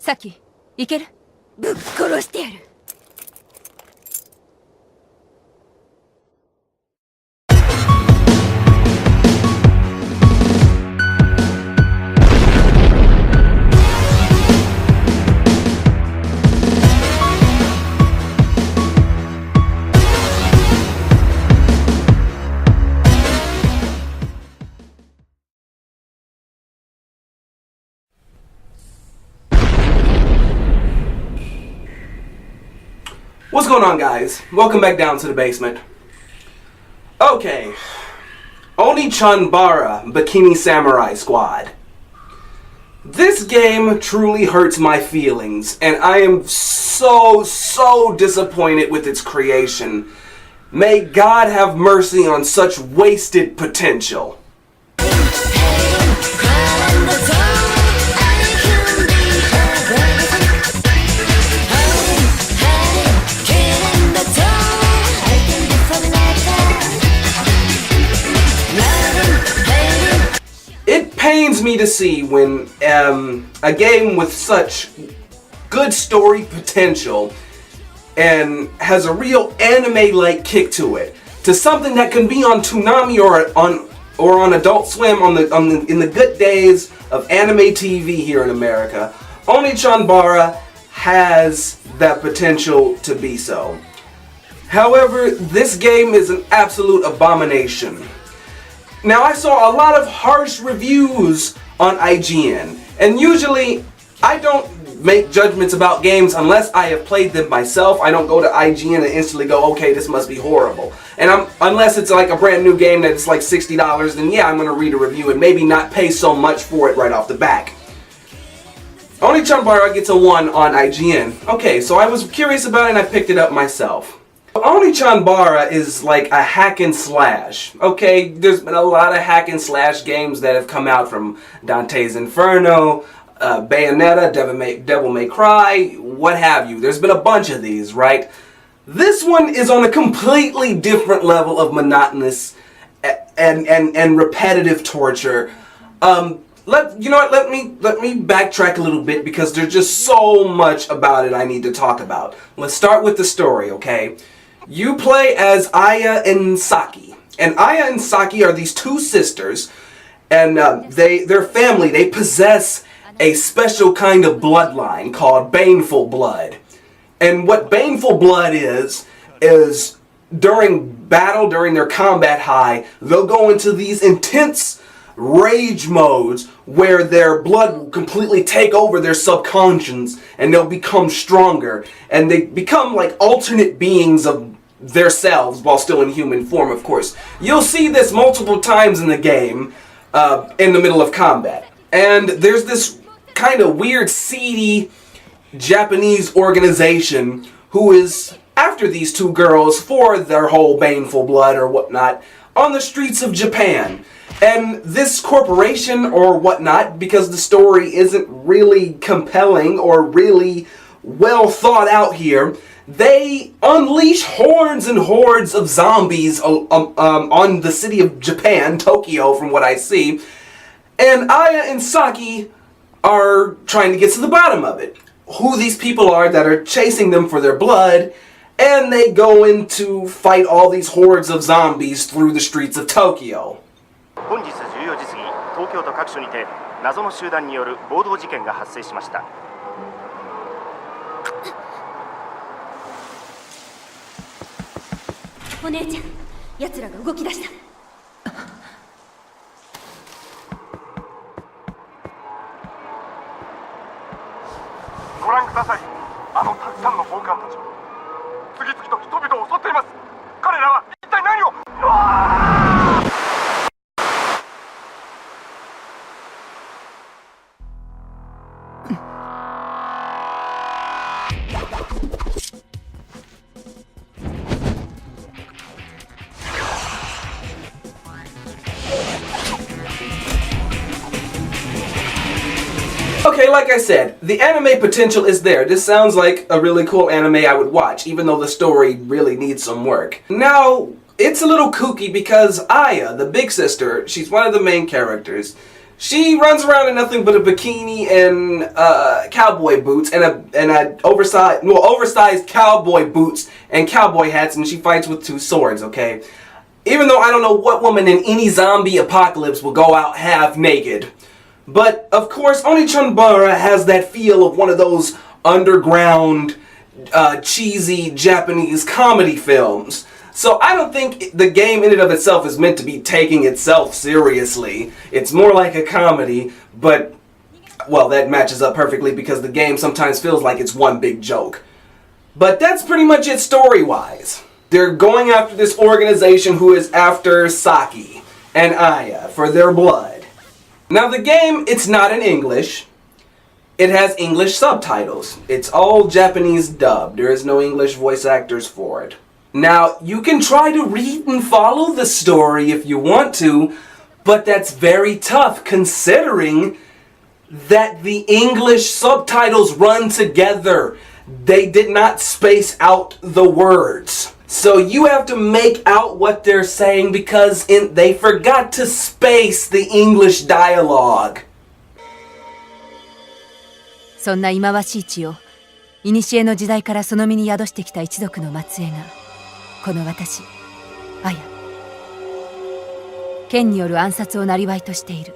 さっき、いける？ぶっ殺してやる。What's going on, guys? Welcome back down to the basement. Okay, Onechanbara Bikini Samurai Squad. This game truly hurts my feelings, and I am so disappointed with its creation. May God have mercy on such wasted potential. It pains me to see when a game with such good story potential and has a real anime-like kick to it, to something that can be on Toonami or on Adult Swim in the good days of anime TV here in America. Onechanbara has that potential to be so. However, this game is an absolute abomination. Now, I saw a lot of harsh reviews on IGN, and usually I don't make judgments about games unless I have played them myself. I don't go to IGN and instantly go, okay, this must be horrible. And unless it's like a brand new game that's like $60, then yeah, I'm going to read a review and maybe not pay so much for it right off the back. Onechanbara gets a 1 on IGN. Okay, so I was curious about it and I picked it up myself. Onechanbara is like a hack and slash. Okay, there's been a lot of hack and slash games that have come out, from Dante's Inferno, Bayonetta, Devil May Cry, what have you. There's been a bunch of these, right? This one is on a completely different level of monotonous and repetitive torture. Let me backtrack a little bit because there's just so much about it I need to talk about. Let's start with the story, okay? You play as Aya and Saki. And Aya and Saki are these two sisters, and their family, they possess a special kind of bloodline called baneful blood. And what baneful blood is during battle, during their combat high, they'll go into these intense rage modes where their blood will completely take over their subconscious and they'll become stronger, and they become like alternate beings of themselves while still in human form, of course. You'll see this multiple times in the game in the middle of combat. And there's this kind of weird, seedy Japanese organization who is after these two girls for their whole baneful blood or whatnot on the streets of Japan. And this corporation or whatnot, because the story isn't really compelling or really well thought out here, they unleash hordes and hordes of zombies on the city of Japan, Tokyo, from what I see. And Aya and Saki are trying to get to the bottom of it. Who these people are that are chasing them for their blood, and they go in to fight all these hordes of zombies through the streets of Tokyo. 本日14時過ぎ、東京都各所にて謎の集団による暴動事件が発生しました。お姉ちゃん、奴らが動き出した。ご覧ください。あのたくさんの暴漢たち、次々と人々を襲っています。彼らは一体何を。Okay, like I said, the anime potential is there. This sounds like a really cool anime I would watch, even though the story really needs some work. Now, it's a little kooky because Aya, the big sister, she's one of the main characters. She runs around in nothing but a bikini and cowboy boots and a oversized cowboy boots and cowboy hats, and she fights with 2 swords, okay? Even though I don't know what woman in any zombie apocalypse will go out half naked. But, of course, Onechanbara has that feel of one of those underground, cheesy Japanese comedy films. So I don't think the game in and of itself is meant to be taking itself seriously. It's more like a comedy, but, well, that matches up perfectly because the game sometimes feels like it's one big joke. But that's pretty much it story-wise. They're going after this organization who is after Saki and Aya for their blood. Now the game, it's not in English. It has English subtitles. It's all Japanese dubbed. There is no English voice actors for it. Now, you can try to read and follow the story if you want to, but that's very tough considering that the English subtitles run together. They did not space out the words. So you have to make out what they're saying because they forgot to space the English dialogue. そんな忌まわしい血を古の時代からその身に宿してきた一族の末裔がこの私アヤ剣による暗殺を生業としている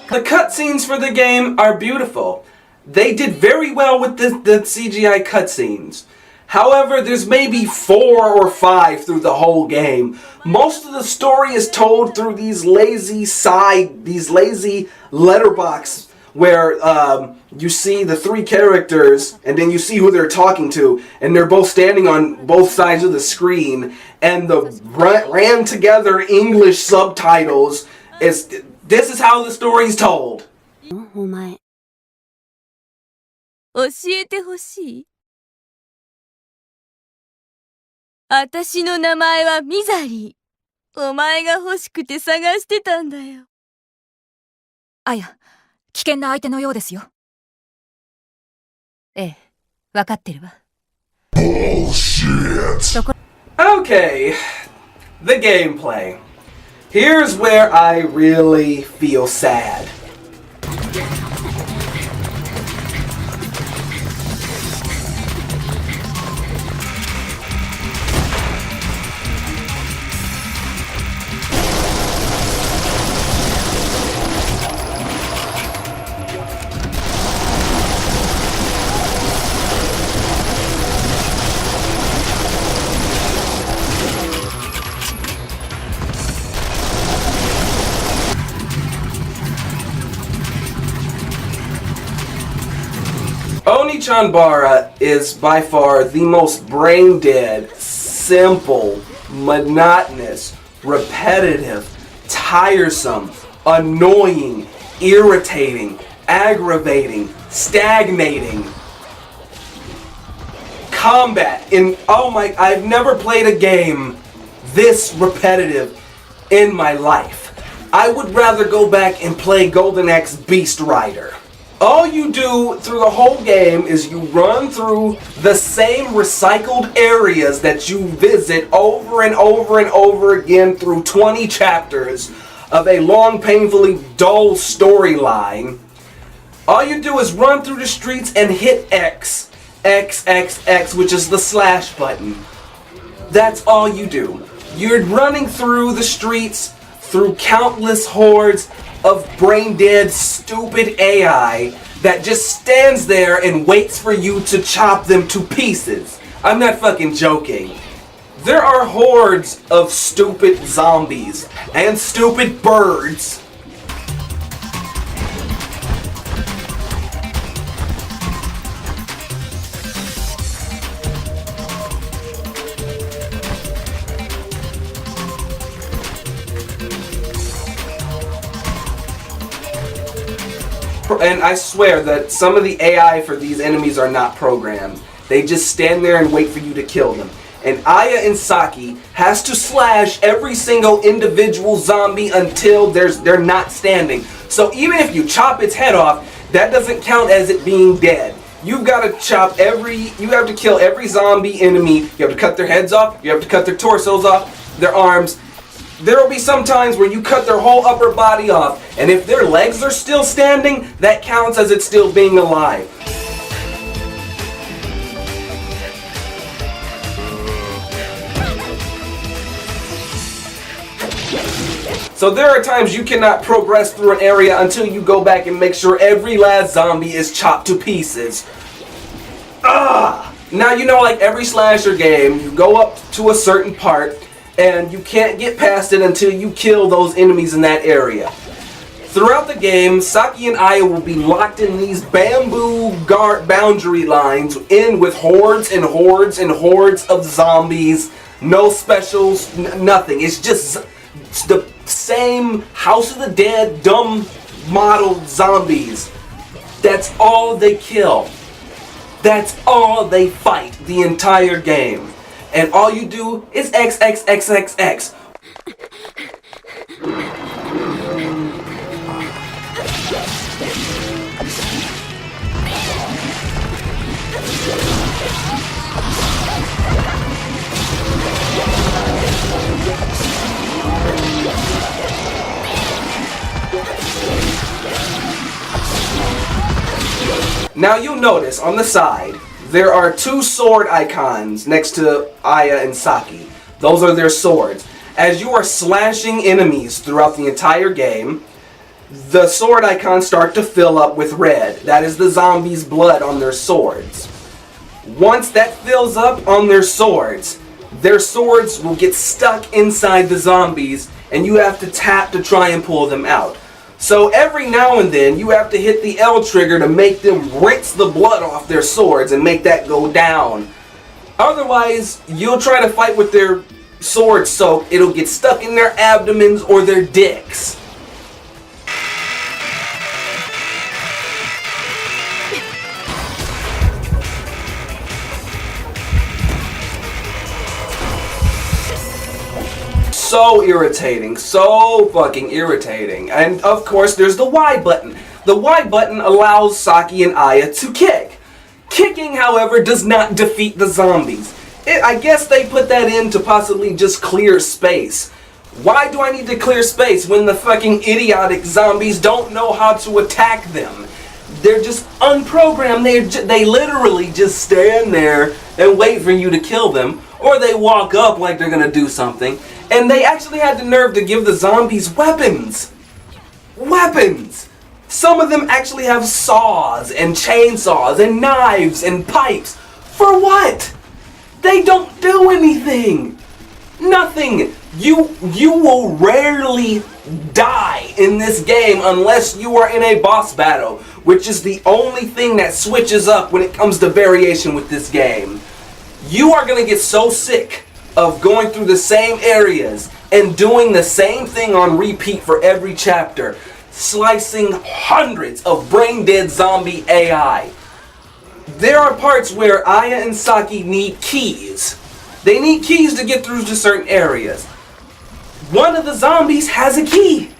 The cutscenes for the game are beautiful. They did very well with the CGI cutscenes. However, there's maybe 4 or 5 through the whole game. Most of the story is told through these lazy letterbox where you see the 3 characters and then you see who they're talking to, and they're both standing on both sides of the screen, and the ran together English subtitles this is how the story's told. お前教えてほしい私の名前はミザリー。お前が欲しくて探してたんだよ。あや、危険な相手のようですよ。ええ、わかってるわ。Okay, the gameplay. Here's where I really feel sad. Onechanbara is by far the most brain-dead, simple, monotonous, repetitive, tiresome, annoying, irritating, aggravating, stagnating combat I've never played a game this repetitive in my life. I would rather go back and play Golden Axe Beast Rider. All you do through the whole game is you run through the same recycled areas that you visit over and over and over again through 20 chapters of a long, painfully dull storyline. All you do is run through the streets and hit X, which is the slash button. That's all you do. You're running through the streets through countless hordes of brain-dead, stupid AI that just stands there and waits for you to chop them to pieces. I'm not fucking joking. There are hordes of stupid zombies and stupid birds. And I swear that some of the AI for these enemies are not programmed. They just stand there and wait for you to kill them. And Aya and Saki has to slash every single individual zombie until they're not standing. So even if you chop its head off, that doesn't count as it being dead. You've got to you have to kill every zombie enemy. You have to cut their heads off, you have to cut their torsos off, their arms. There will be some times where you cut their whole upper body off, and if their legs are still standing, that counts as it still being alive. So there are times you cannot progress through an area until you go back and make sure every last zombie is chopped to pieces. Now, you know, like every slasher game, you go up to a certain part and you can't get past it until you kill those enemies in that area. Throughout the game, Saki and Aya will be locked in these bamboo boundary lines in with hordes and hordes and hordes of zombies. No specials, nothing. It's just the same House of the Dead dumb model zombies. That's all they kill. That's all they fight the entire game. And all you do is XXXXX. Now you'll notice on the side, there are two sword icons next to Aya and Saki. Those are their swords. As you are slashing enemies throughout the entire game, the sword icons start to fill up with red. That is the zombies' blood on their swords. Once that fills up on their swords will get stuck inside the zombies, and you have to tap to try and pull them out. So every now and then, you have to hit the L trigger to make them rinse the blood off their swords and make that go down. Otherwise, you'll try to fight with their sword soaked, it'll get stuck in their abdomens or their dicks. So irritating, so fucking irritating. And of course there's the Y button. The Y button allows Saki and Aya to kick. Kicking, however, does not defeat the zombies. I guess they put that in to possibly just clear space. Why do I need to clear space when the fucking idiotic zombies don't know how to attack them? They're just unprogrammed. They literally just stand there and wait for you to kill them. Or they walk up like they're gonna do something. And they actually had the nerve to give the zombies weapons. Weapons! Some of them actually have saws and chainsaws and knives and pipes. For what? They don't do anything. Nothing. You will rarely die in this game unless you are in a boss battle, which is the only thing that switches up when it comes to variation with this game. You are going to get so sick of going through the same areas and doing the same thing on repeat for every chapter, slicing hundreds of brain-dead zombie AI. There are parts where Aya and Saki need keys. They need keys to get through to certain areas. One of the zombies has a key.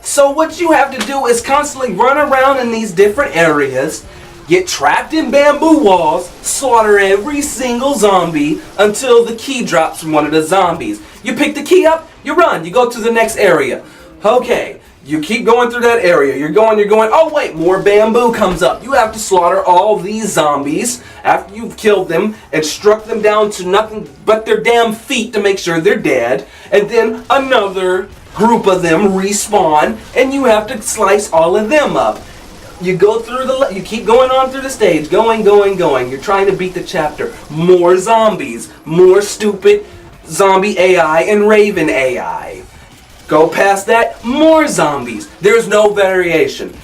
So what you have to do is constantly run around in these different areas, get trapped in bamboo walls, slaughter every single zombie until the key drops from one of the zombies. You pick the key up, you run, you go to the next area. Okay, you keep going through that area, you're going, oh wait, more bamboo comes up. You have to slaughter all these zombies after you've killed them and struck them down to nothing but their damn feet to make sure they're dead. And then another group of them respawn and you have to slice all of them up. You go through you keep going on through the stage, going. You're trying to beat the chapter. More zombies, more stupid zombie AI and Raven AI. Go past that, more zombies. There's no variation.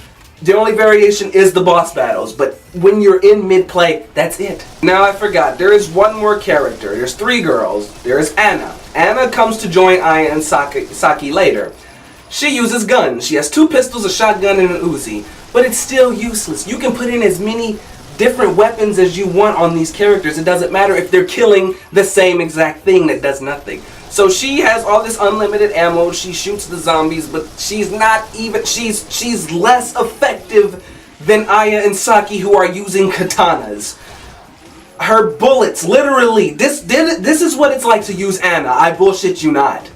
The only variation is the boss battles, but when you're in mid-play, that's it. Now I forgot, there is one more character. There's three girls. There's Anna. Anna comes to join Aya and Saki later. She uses guns. She has 2 pistols, a shotgun, and an Uzi. But it's still useless. You can put in as many different weapons as you want on these characters. It doesn't matter if they're killing the same exact thing that does nothing. So she has all this unlimited ammo. She shoots the zombies, but she's not even, she's less effective than Aya and Saki, who are using katanas. Her bullets, literally, this is what it's like to use Anna. I bullshit you not.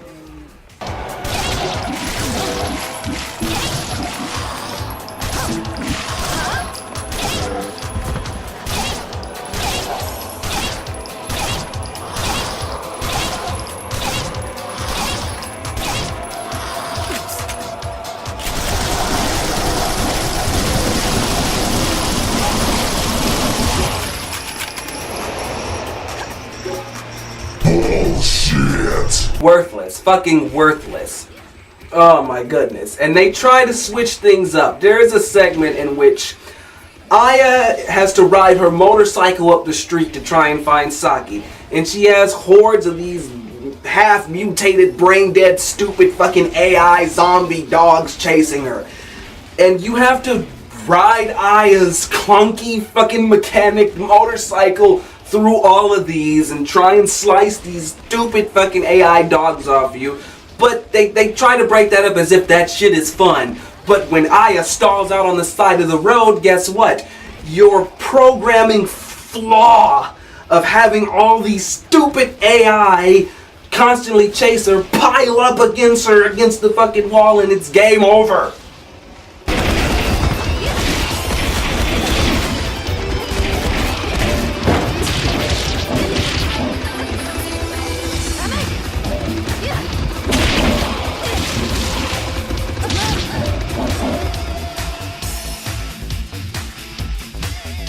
worthless. Fucking worthless. Oh my goodness. And they try to switch things up. There is a segment in which Aya has to ride her motorcycle up the street to try and find Saki. And she has hordes of these half-mutated, brain-dead, stupid fucking AI zombie dogs chasing her. And you have to ride Aya's clunky fucking mechanic motorcycle through all of these and try and slice these stupid fucking AI dogs off you. But they try to break that up as if that shit is fun. But when Aya stalls out on the side of the road, guess what? Your programming flaw of having all these stupid AI constantly chase her, pile up against her against the fucking wall, and it's game over.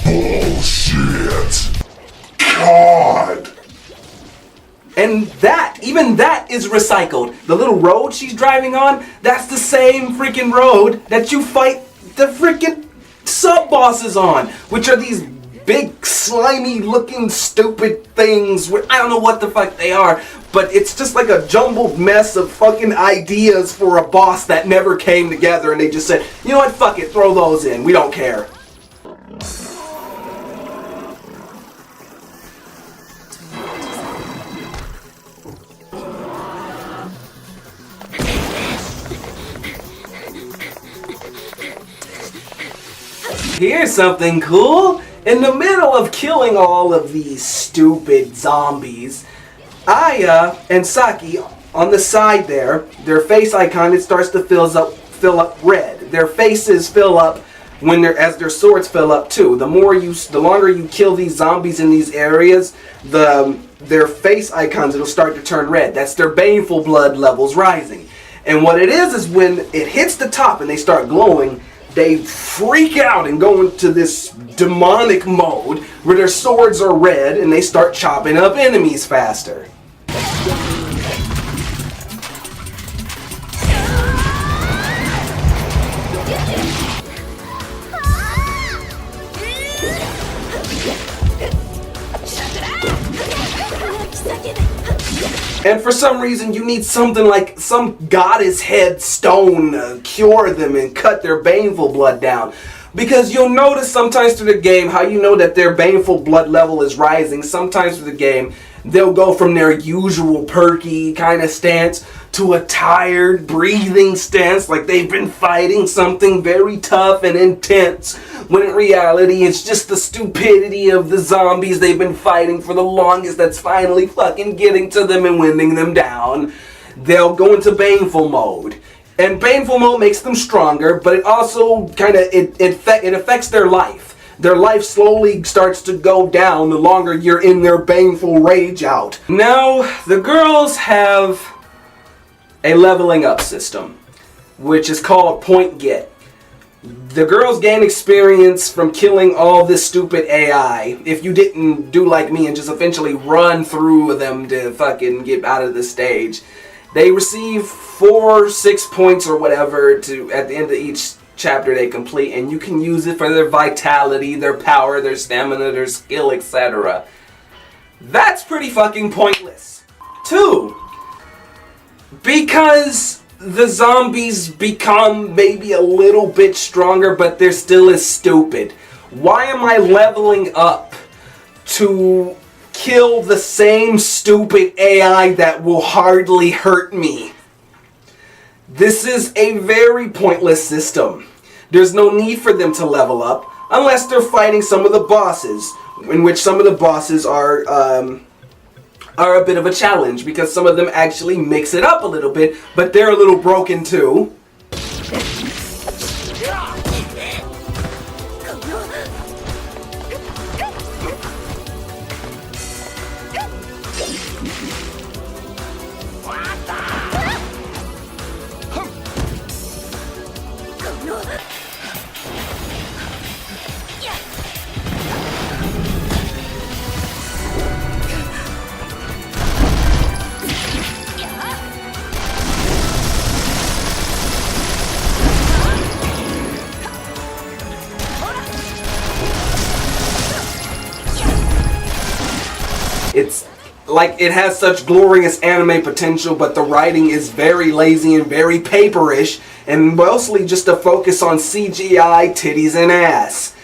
Bullshit. God. And even that is recycled. The little road she's driving on, that's the same freaking road that you fight the freaking sub-bosses on, which are these big, slimy looking stupid things. I don't know what the fuck they are, but it's just like a jumbled mess of fucking ideas for a boss that never came together, and they just said, you know what, fuck it, throw those in, we don't care. Here's something cool. In the middle of killing all of these stupid zombies, Aya and Saki on the side there, their face icon, it starts to fill up red. Their faces fill up as their swords fill up too. The longer you kill these zombies in these areas, their face icons, it'll start to turn red. That's their baneful blood levels rising. And what it is when it hits the top and they start glowing, they freak out and go into this demonic mode where their swords are red and they start chopping up enemies faster. And for some reason, you need something like some goddess head stone to cure them and cut their baneful blood down. Because you'll notice sometimes through the game how you know that their baneful blood level is rising. Sometimes through the game, they'll go from their usual perky kind of stance to a tired, breathing stance, like they've been fighting something very tough and intense, when in reality it's just the stupidity of the zombies they've been fighting for the longest that's finally fucking getting to them and winding them down. They'll go into baneful mode. And baneful mode makes them stronger, but it also kind of, it affects their life. Their life slowly starts to go down the longer you're in their baneful rage out. Now, the girls have a leveling up system, which is called Point Get. The girls gain experience from killing all this stupid AI. If you didn't do like me and just eventually run through them to fucking get out of the stage, they receive 4, 6 points or whatever at the end of each chapter they complete, and you can use it for their vitality, their power, their stamina, their skill, etc. That's pretty fucking pointless. 2, because the zombies become maybe a little bit stronger, but they're still as stupid. Why am I leveling up to kill the same stupid AI that will hardly hurt me? This is a very pointless system. There's no need for them to level up unless they're fighting some of the bosses, in which some of the bosses are a bit of a challenge because some of them actually mix it up a little bit, but they're a little broken too. It's like it has such glorious anime potential, but the writing is very lazy and very paperish, and mostly just a focus on CGI, titties, and ass.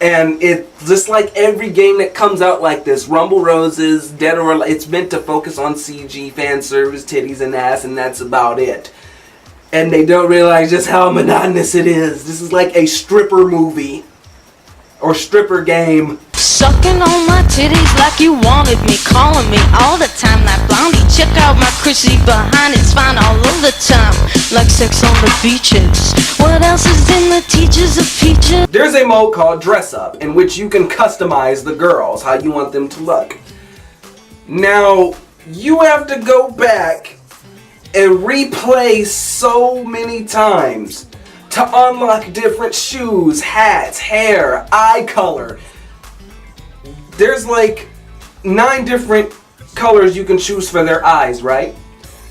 And it's just like every game that comes out like this, Rumble Roses, Dead or Alive, it's meant to focus on CG, fan service, titties, and ass, and that's about it. And they don't realize just how monotonous it is. This is like a stripper movie. Or stripper game. Sucking on my titties like you wanted me, calling me all the time like Blondie. Check out my Chrissy behind, it's fine all of the time, like sex on the beaches. What else is in the teachers of peaches? There's a mode called Dress Up, in which you can customize the girls, how you want them to look. Now, you have to go back and replay so many times to unlock different shoes, hats, hair, eye color. There's like 9 different colors you can choose for their eyes, right?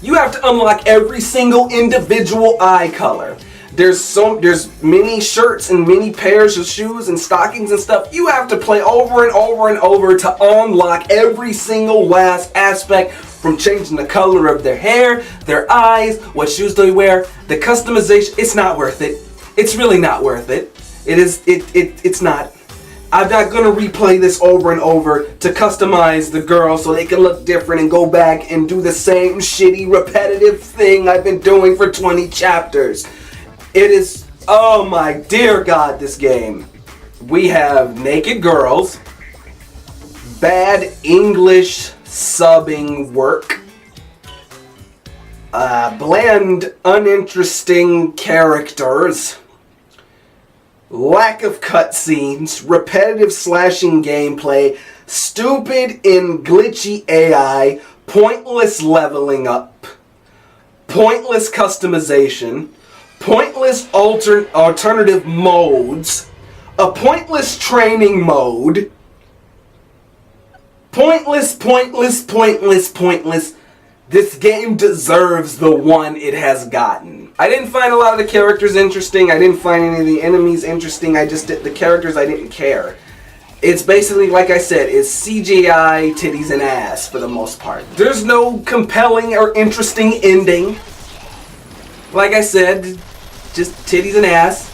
You have to unlock every single individual eye color. There's many shirts and many pairs of shoes and stockings and stuff. You have to play over and over and over to unlock every single last aspect, from changing the color of their hair, their eyes, what shoes they wear, the customization. It's not worth it. It's really not worth it. It's not. I'm not gonna replay this over and over to customize the girl so they can look different and go back and do the same shitty repetitive thing I've been doing for 20 chapters. It is, oh my dear God, this game. We have naked girls, bad English subbing work, bland, uninteresting characters, lack of cutscenes, repetitive slashing gameplay, stupid and glitchy AI, pointless leveling up, pointless customization, pointless alternative modes, a pointless training mode, pointless. This game deserves the one it has gotten. I didn't find a lot of the characters interesting. I didn't find any of the enemies interesting. I just did the characters. I didn't care. It's basically, like I said, it's CGI, titties, and ass for the most part. There's no compelling or interesting ending. Like I said, just titties and ass.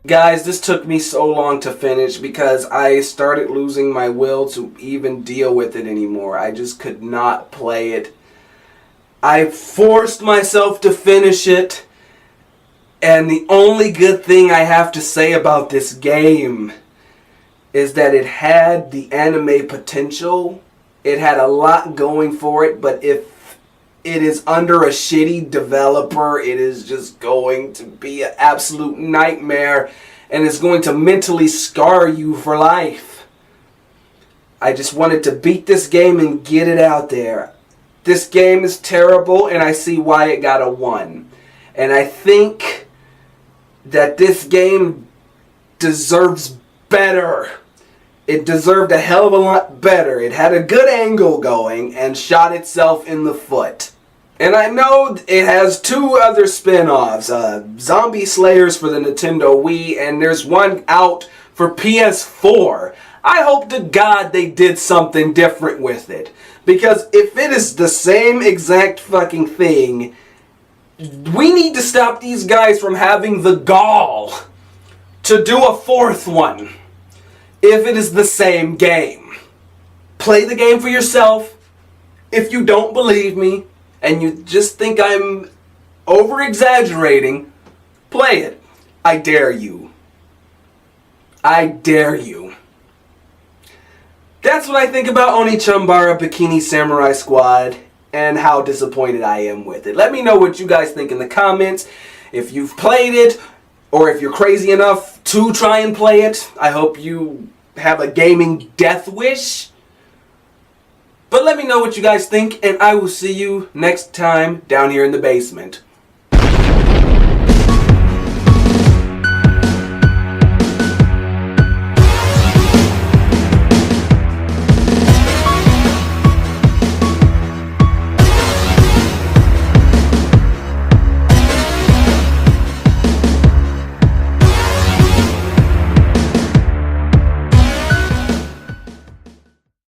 Guys, this took me so long to finish because I started losing my will to even deal with it anymore. I just could not play it. I forced myself to finish it, and the only good thing I have to say about this game is that it had the anime potential. It had a lot going for it, but if it is under a shitty developer, it is just going to be an absolute nightmare, and it's going to mentally scar you for life. I just wanted to beat this game and get it out there. This game is terrible, and I see why it got a 1. And I think that this game deserves better. It deserved a hell of a lot better. It had a good angle going and shot itself in the foot. And I know it has 2 other spin-offs. Zombie Slayers for the Nintendo Wii, and there's one out for PS4. I hope to God they did something different with it. Because if it is the same exact fucking thing, we need to stop these guys from having the gall to do a 4th one. If it is the same game. Play the game for yourself. If you don't believe me, and you just think I'm over-exaggerating, play it. I dare you. I dare you. That's what I think about Onechanbara Bikini Samurai Squad, and how disappointed I am with it. Let me know what you guys think in the comments. If you've played it, or if you're crazy enough to try and play it. I hope you have a gaming death wish. But let me know what you guys think, and I will see you next time down here in the basement.